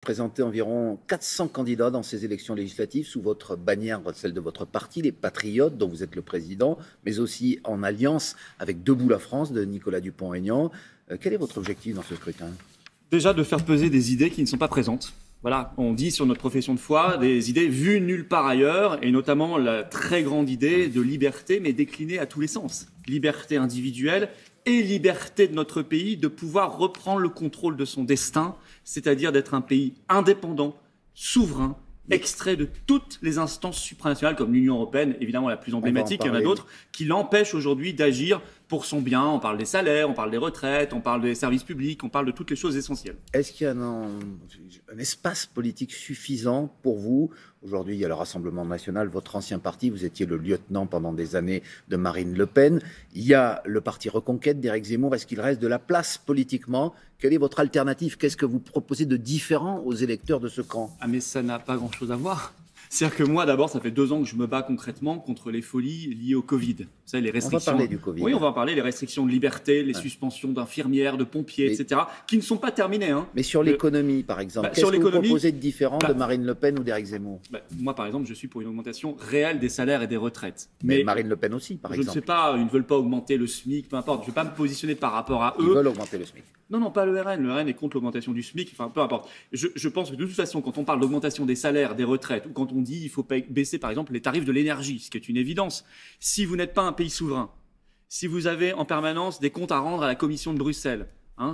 Présentez environ 400 candidats dans ces élections législatives sous votre bannière, celle de votre parti, les Patriotes, dont vous êtes le président, mais aussi en alliance avec Debout la France de Nicolas Dupont-Aignan. Quel est votre objectif dans ce scrutin? Déjà de faire peser des idées qui ne sont pas présentes. Voilà, on dit sur notre profession de foi des idées vues nulle part ailleurs, et notamment la très grande idée de liberté, mais déclinée à tous les sens. Liberté individuelle et liberté de notre pays de pouvoir reprendre le contrôle de son destin, c'est-à-dire d'être un pays indépendant, souverain, extrait de toutes les instances supranationales, comme l'Union européenne, évidemment la plus emblématique, il y en a d'autres, qui l'empêchent aujourd'hui d'agir pour son bien. On parle des salaires, on parle des retraites, on parle des services publics, on parle de toutes les choses essentielles. Est-ce qu'il y a un espace politique suffisant pour vous? Aujourd'hui, il y a le Rassemblement national, votre ancien parti, vous étiez le lieutenant pendant des années de Marine Le Pen. Il y a le parti Reconquête d'Éric Zemmour. Est-ce qu'il reste de la place politiquement? Quelle est votre alternative? Qu'est-ce que vous proposez de différent aux électeurs de ce camp? Ah mais ça n'a pas grand-chose à voir. C'est-à-dire que moi, d'abord, ça fait 2 ans que je me bats concrètement contre les folies liées au Covid. Vous savez, les restrictions. On va parler du Covid. Oui, on va en parler, les restrictions de liberté, les suspensions d'infirmières, de pompiers, etc., qui ne sont pas terminées. Hein. Mais sur l'économie, par exemple, qu'est-ce que vous proposez de différent de Marine Le Pen ou d'Éric Zemmour? Moi, par exemple, je suis pour une augmentation réelle des salaires et des retraites. Mais Marine Le Pen aussi, par exemple. Je ne sais pas, ils ne veulent pas augmenter le SMIC, peu importe. Je ne vais pas me positionner par rapport à eux. Ils veulent augmenter le SMIC. Non, pas le RN. Le RN est contre l'augmentation du SMIC, enfin, peu importe. Je pense que de toute façon, quand on parle d'augmentation des salaires, des retraites, ou quand on dit il faut baisser, par exemple, les tarifs de l'énergie, ce qui est une évidence, si vous n'êtes pas un pays souverain, si vous avez en permanence des comptes à rendre à la Commission de Bruxelles,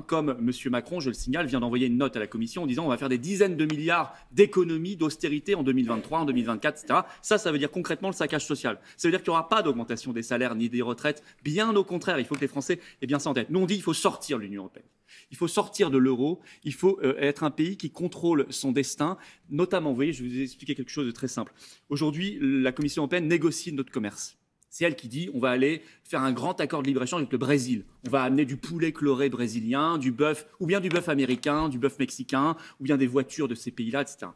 comme M. Macron, je le signale, vient d'envoyer une note à la Commission en disant on va faire des dizaines de milliards d'économies, d'austérité en 2023, en 2024, etc. Ça veut dire concrètement le saccage social. Ça veut dire qu'il n'y aura pas d'augmentation des salaires ni des retraites. Bien au contraire, il faut que les Français aient bien ça en tête. Nous, on dit qu'il faut sortir de l'Union européenne. Il faut sortir de l'euro. Il faut être un pays qui contrôle son destin. Notamment, vous voyez, je vais vous expliquer quelque chose de très simple. Aujourd'hui, la Commission européenne négocie notre commerce. C'est elle qui dit on va aller faire un grand accord de libre-échange avec le Brésil. On va amener du poulet chloré brésilien, du bœuf, ou bien du bœuf américain, du bœuf mexicain, ou bien des voitures de ces pays-là, etc.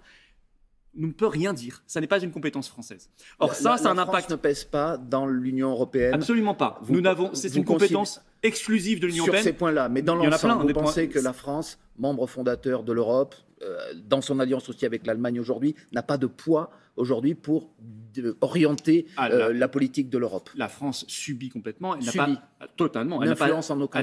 On ne peut rien dire. Ça n'est pas une compétence française. Or, ça a un impact. La France ne pèse pas dans l'Union européenne. Absolument pas. C'est une compétence exclusive de l'Union européenne. Sur ces points-là. Mais dans l'ensemble, vous pensez que la France, membre fondateur de l'Europe, dans son alliance aussi avec l'Allemagne aujourd'hui, n'a pas de poids aujourd'hui pour orienter la politique de l'Europe? La France subit complètement. Elle subit. Totalement. Elle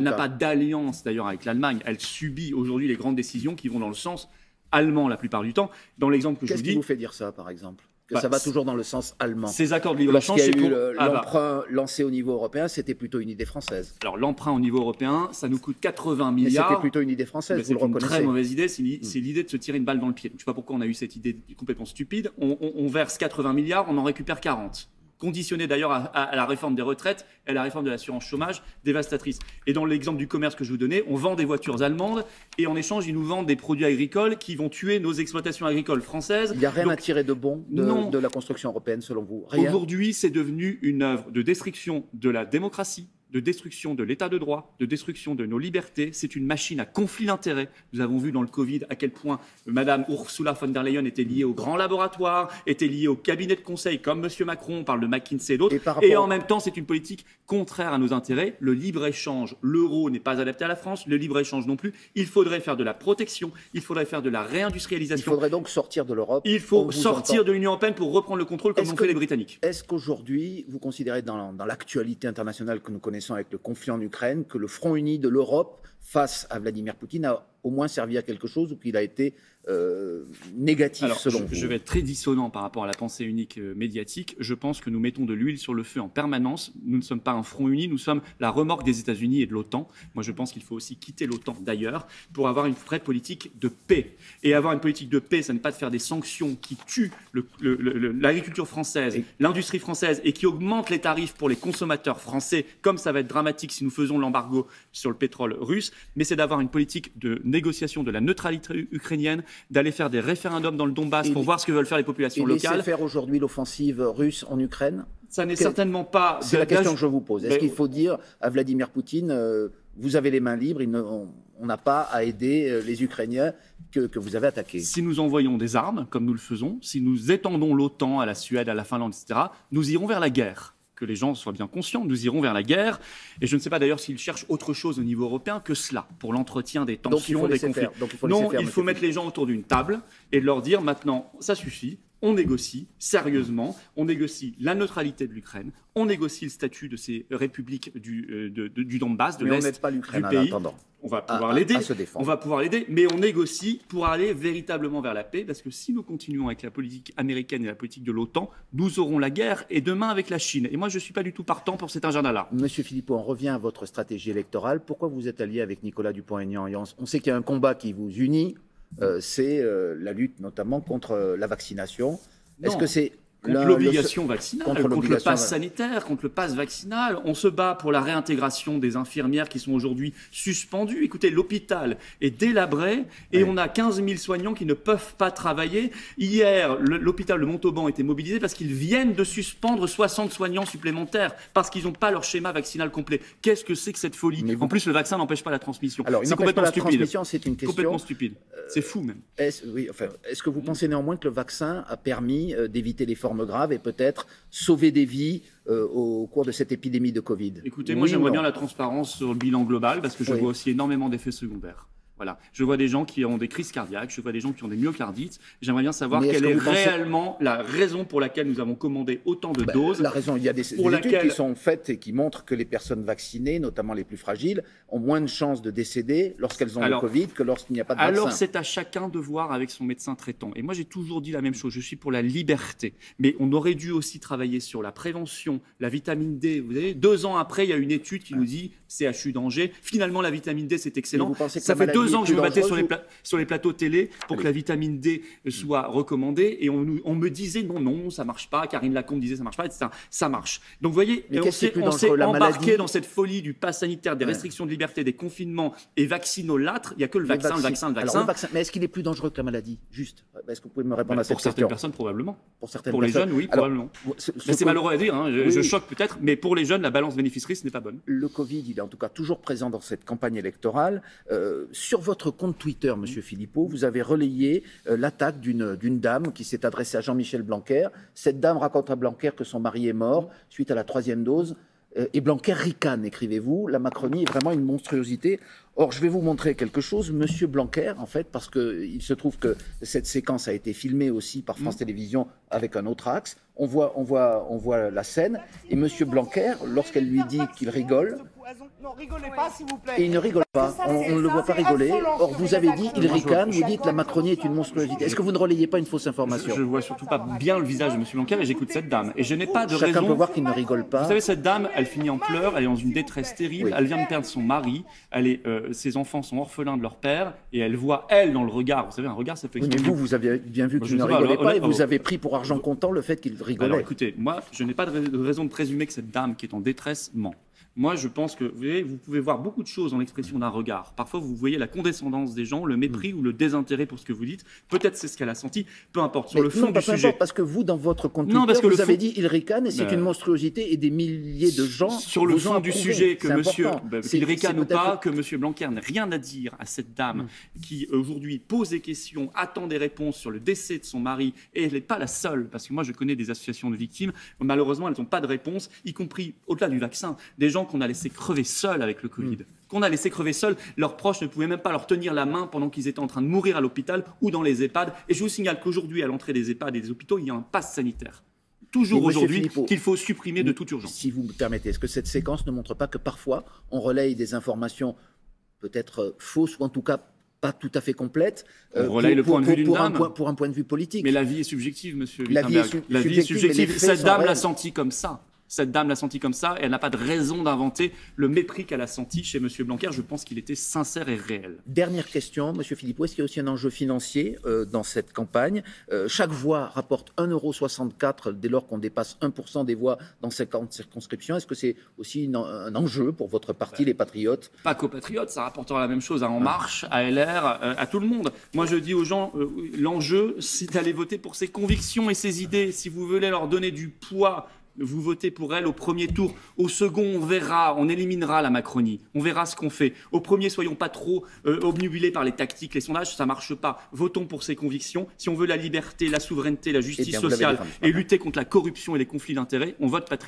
n'a pas d'alliance d'ailleurs avec l'Allemagne. Elle subit aujourd'hui les grandes décisions qui vont dans le sens allemand la plupart du temps. Dans l'exemple que je vous dis. Qu'est-ce qui vous fait dire ça, par exemple? Que ça va toujours dans le sens allemand. Ces accords de libre-échange, c'est pour... l'emprunt lancé au niveau européen, c'était plutôt une idée française. Alors l'emprunt au niveau européen, ça nous coûte 80 milliards. C'était plutôt une idée française, vous le reconnaissez. C'est une très mauvaise idée, c'est l'idée de se tirer une balle dans le pied. Je ne sais pas pourquoi on a eu cette idée complètement stupide. On verse 80 milliards, on en récupère 40. Conditionné d'ailleurs à la réforme des retraites et à la réforme de l'assurance chômage, dévastatrice. Et dans l'exemple du commerce que je vous donnais, on vend des voitures allemandes et en échange, ils nous vendent des produits agricoles qui vont tuer nos exploitations agricoles françaises. Il n'y a rien à tirer de bon de la construction européenne, selon vous? Aujourd'hui, c'est devenu une œuvre de destruction de la démocratie, de destruction de l'état de droit, de destruction de nos libertés. C'est une machine à conflit d'intérêts. Nous avons vu dans le Covid à quel point Madame Ursula von der Leyen était liée aux grands laboratoires, était liée au cabinet de conseil comme Monsieur Macron, on parle de McKinsey et d'autres. Et en même temps, c'est une politique contraire à nos intérêts. Le libre-échange, l'euro n'est pas adapté à la France, le libre-échange non plus. Il faudrait faire de la protection, il faudrait faire de la réindustrialisation. Il faudrait donc sortir de l'Europe. Il faut sortir de l'Union européenne pour reprendre le contrôle comme l'ont fait les Britanniques. Est-ce qu'aujourd'hui, vous considérez dans l'actualité internationale que nous connaissons avec le conflit en Ukraine, que le front uni de l'Europe face à Vladimir Poutine a au moins servi à quelque chose ou qu'il a été négatif selon vous? Je vais être très dissonant par rapport à la pensée unique médiatique. Je pense que nous mettons de l'huile sur le feu en permanence. Nous ne sommes pas un front uni, nous sommes la remorque des États-Unis et de l'OTAN. Moi, je pense qu'il faut aussi quitter l'OTAN d'ailleurs pour avoir une vraie politique de paix. Et avoir une politique de paix, ça n'est pas de faire des sanctions qui tuent l'agriculture française, l'industrie française et qui augmentent les tarifs pour les consommateurs français, comme ça va être dramatique si nous faisons l'embargo sur le pétrole russe. Mais c'est d'avoir une politique de négociation de la neutralité ukrainienne, d'aller faire des référendums dans le Donbass pour voir ce que veulent faire les populations locales. Laisser faire aujourd'hui l'offensive russe en Ukraine? Ça n'est certainement pas... C'est la question que je vous pose. Est-ce qu'il faut dire à Vladimir Poutine, vous avez les mains libres, on n'a pas à aider les Ukrainiens que vous avez attaqués? Si nous envoyons des armes, comme nous le faisons, si nous étendons l'OTAN à la Suède, à la Finlande, etc., nous irons vers la guerre. que les gens soient bien conscients. Nous irons vers la guerre. Et je ne sais pas d'ailleurs s'ils cherchent autre chose au niveau européen que cela, pour l'entretien des tensions, des conflits. Non, il faut mettre les gens autour d'une table et leur dire maintenant, ça suffit. On négocie sérieusement, on négocie la neutralité de l'Ukraine, on négocie le statut de ces républiques du Donbass, de l'Est du pays. On va pouvoir l'aider, mais on négocie pour aller véritablement vers la paix, parce que si nous continuons avec la politique américaine et la politique de l'OTAN, nous aurons la guerre, et demain avec la Chine. Et moi, je ne suis pas du tout partant pour cet agenda-là. Monsieur Philippot, on revient à votre stratégie électorale. Pourquoi vous êtes allié avec Nicolas Dupont-Aignan? On sait qu'il y a un combat qui vous unit. C'est la lutte notamment contre la vaccination. Est-ce que c'est contre l'obligation vaccinale, contre le pass sanitaire, contre le pass vaccinal? On se bat pour la réintégration des infirmières qui sont aujourd'hui suspendues. Écoutez, l'hôpital est délabré et on a 15 000 soignants qui ne peuvent pas travailler. Hier, l'hôpital de Montauban était mobilisé parce qu'ils viennent de suspendre 60 soignants supplémentaires parce qu'ils n'ont pas leur schéma vaccinal complet. Qu'est-ce que c'est que cette folie? En plus, le vaccin n'empêche pas la transmission. C'est complètement stupide. C'est une question complètement stupide. C'est fou même. Est-ce que vous pensez néanmoins que le vaccin a permis d'éviter les formes graves et peut-être sauver des vies au cours de cette épidémie de Covid? Écoutez, moi j'aimerais bien la transparence sur le bilan global parce que je vois aussi énormément d'effets secondaires. Voilà. Je vois des gens qui ont des crises cardiaques, je vois des gens qui ont des myocardites. J'aimerais bien savoir quelle est réellement la raison pour laquelle nous avons commandé autant de doses. La raison, il y a des études qui sont faites et qui montrent que les personnes vaccinées, notamment les plus fragiles, ont moins de chances de décéder lorsqu'elles ont le Covid que lorsqu'il n'y a pas de vaccin. Alors c'est à chacun de voir avec son médecin traitant. Et moi j'ai toujours dit la même chose, je suis pour la liberté. Mais on aurait dû aussi travailler sur la prévention, la vitamine D. Vous savez, 2 ans après, il y a une étude qui nous dit CHU d'Angers. Finalement, la vitamine D, c'est excellent. Ça fait 2 ans que je me battais sur les plateaux télé pour que la vitamine D soit recommandée et on me disait non, ça marche pas. Karine Lacombe disait ça marche pas, etc. Ça marche. Donc vous voyez, on s'est embarqué dans cette folie du pass sanitaire, des restrictions de liberté, des confinements et vaccinolâtres. Il n'y a que le vaccin. Mais est-ce qu'il est plus dangereux que la maladie? Juste. Est-ce que vous pouvez me répondre à cette question? Pour certaines personnes, probablement. Pour les jeunes, oui, probablement. Mais c'est malheureux à dire, je choque peut-être, mais pour les jeunes, la balance bénéfice-risque n'est pas bonne. Le Covid, il est en tout cas toujours présent dans cette campagne électorale. Sur votre compte Twitter, Monsieur Philippot, vous avez relayé l'attaque d'une dame qui s'est adressée à Jean-Michel Blanquer. Cette dame raconte à Blanquer que son mari est mort suite à la 3e dose. Et Blanquer ricane, écrivez-vous. La Macronie est vraiment une monstruosité. Or, je vais vous montrer quelque chose. Monsieur Blanquer, en fait, parce qu'il se trouve que cette séquence a été filmée aussi par France Télévisions avec un autre axe. On voit la scène. Et Monsieur Blanquer, lorsqu'elle lui dit qu'il rigole, non, rigolez pas, s'il vous plaît. Et il ne rigole pas, on ne le voit pas rigoler. Or, vous avez dit, il ricane, vous dites la Macronie est une monstruosité. Est-ce que vous ne relayez pas une fausse information? Je ne vois surtout pas bien le visage de M. Blanquer et j'écoute cette dame. Et je n'ai pas de raison... Chacun peut voir qu'il ne rigole pas. Vous savez, cette dame, elle finit en pleurs, elle est dans une détresse terrible, elle vient de perdre son mari, ses enfants sont orphelins de leur père, et elle voit, elle, dans le regard, vous savez, un regard, ça fait exploser. Mais vous avez bien vu qu'il ne rigolait pas, et vous avez pris pour argent comptant le fait qu'il rigolait. Alors écoutez, moi, je n'ai pas de raison de présumer que cette dame qui est en détresse ment. Moi, je pense que vous pouvez voir beaucoup de choses dans l'expression d'un regard. Parfois, vous voyez la condescendance des gens, le mépris ou le désintérêt pour ce que vous dites. Peut-être c'est ce qu'elle a senti. Peu importe. Sur le fond du sujet. Parce que vous, dans votre compte Twitter, vous avez dit il ricane et c'est une monstruosité et des milliers de gens. Sur le fond du sujet, que monsieur, qu'il ricane ou pas, que monsieur Blanquer n'a rien à dire à cette dame qui aujourd'hui pose des questions, attend des réponses sur le décès de son mari, et elle n'est pas la seule, parce que moi je connais des associations de victimes. Malheureusement, elles n'ont pas de réponse, y compris au-delà du vaccin. Des gens qu'on a laissé crever seuls avec le Covid. Qu'on a laissé crever seuls, leurs proches ne pouvaient même pas leur tenir la main pendant qu'ils étaient en train de mourir à l'hôpital ou dans les EHPAD. Et je vous signale qu'aujourd'hui, à l'entrée des EHPAD et des hôpitaux, il y a un pass sanitaire. Toujours aujourd'hui, qu'il faut supprimer de toute urgence. Si vous me permettez, est-ce que cette séquence ne montre pas que parfois, on relaye des informations peut-être fausses ou en tout cas pas tout à fait complète, pour un point de vue politique. Mais la vie est subjective, monsieur La vie est subjective. Cette dame l'a senti comme ça. Cette dame l'a senti comme ça et elle n'a pas de raison d'inventer le mépris qu'elle a senti chez M. Blanquer. Je pense qu'il était sincère et réel. Dernière question, M. Philippot, est-ce qu'il y a aussi un enjeu financier dans cette campagne? Chaque voix rapporte 1,64 € dès lors qu'on dépasse 1% des voix dans 50 circonscriptions. Est-ce que c'est aussi un enjeu pour votre parti, les Patriotes? Pas qu'aux Patriotes, ça rapportera la même chose à En Marche, à LR, à tout le monde. Moi, je dis aux gens, l'enjeu, c'est d'aller voter pour ses convictions et ses idées. Si vous voulez leur donner du poids, vous votez pour elle au premier tour. Au second, on verra, on éliminera la Macronie. On verra ce qu'on fait. Au premier, soyons pas trop obnubilés par les tactiques, les sondages, ça marche pas. Votons pour ses convictions. Si on veut la liberté, la souveraineté, la justice sociale et lutter contre la corruption et les conflits d'intérêts, on vote patriote.